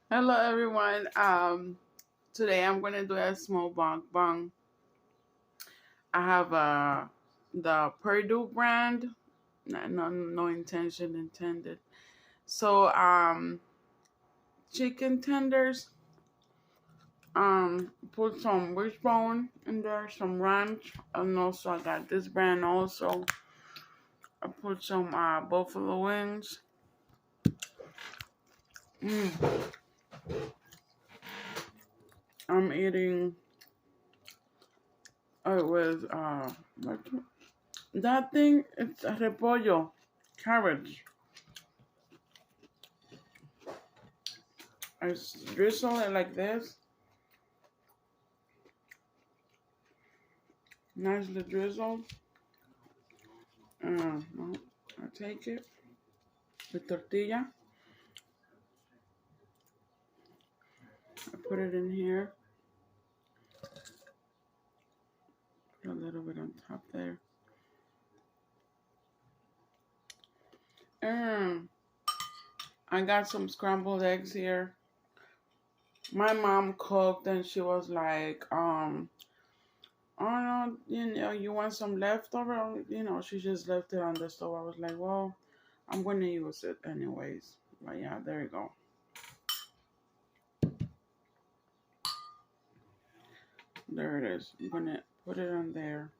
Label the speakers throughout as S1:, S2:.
S1: Hello everyone. Today I'm gonna do a small bang. I have the Purdue brand. No intention intended. So chicken tenders. Put some wishbone in there, some ranch, and also I got this brand also. I put some buffalo wings. Mm, I'm eating with that thing. It's a repollo, cabbage. I drizzle it like this. Nicely drizzled. No, I take it. The tortilla. I put it in here. Put a little bit on top there. And I got some scrambled eggs here. My mom cooked and she was like, oh no, you want some leftover? She just left it on the stove. I was like, well, I'm gonna use it anyways. But yeah, there you go. There it is. I'm gonna put it on there.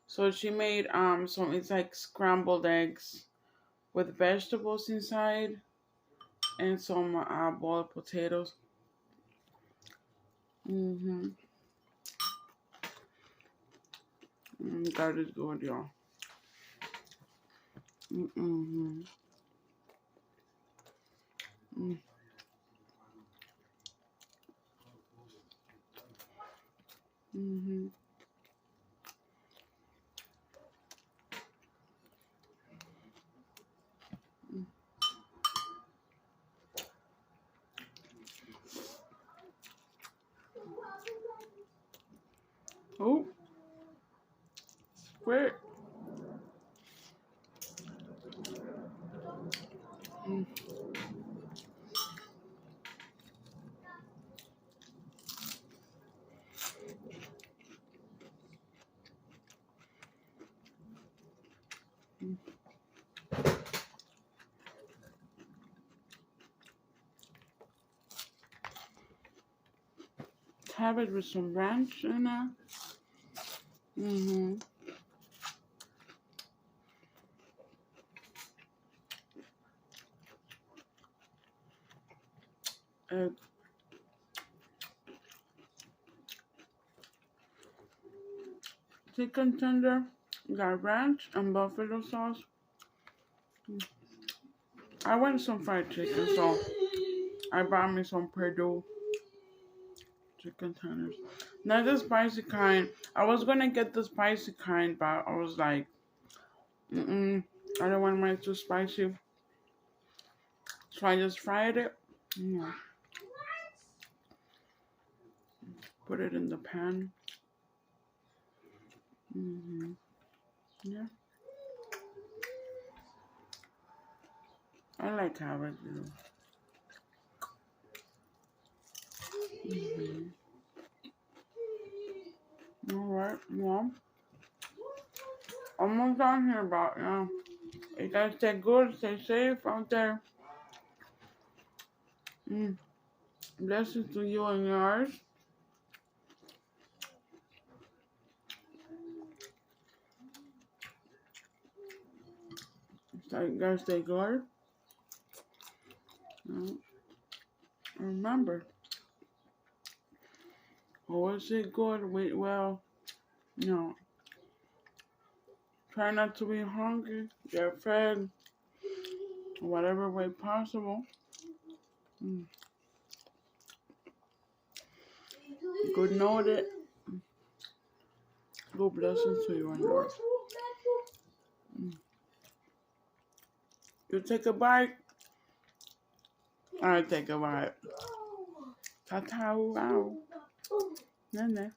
S1: So she made some, it's like scrambled eggs with vegetables inside and some boiled potatoes. Mm-hmm. That is good, y'all. Mm-hmm. Mm-hmm. Mm-hmm. Oh, quick. Mm. Cabbage with some ranch in there. Mm-hmm. Uh, chicken tender, got ranch and buffalo sauce. I want some fried chicken, so I bought me some Purdue chicken tenders. Not the spicy kind. I was gonna get the spicy kind, but I was like, I don't want mine too spicy. So I just fried it. Yeah. Put it in the pan. Yeah. I like cabbage. Alright, well, almost done here, but yeah. You guys stay good, stay safe out there. Blessings to you and yours. So you guys stay good. Remember, always eat good, wait well. You know, try not to be hungry. Get fed, whatever way possible. Mm. Good noted. Good blessings to you and yours. You take a bite. I take a bite. Ta ta wow. Nene.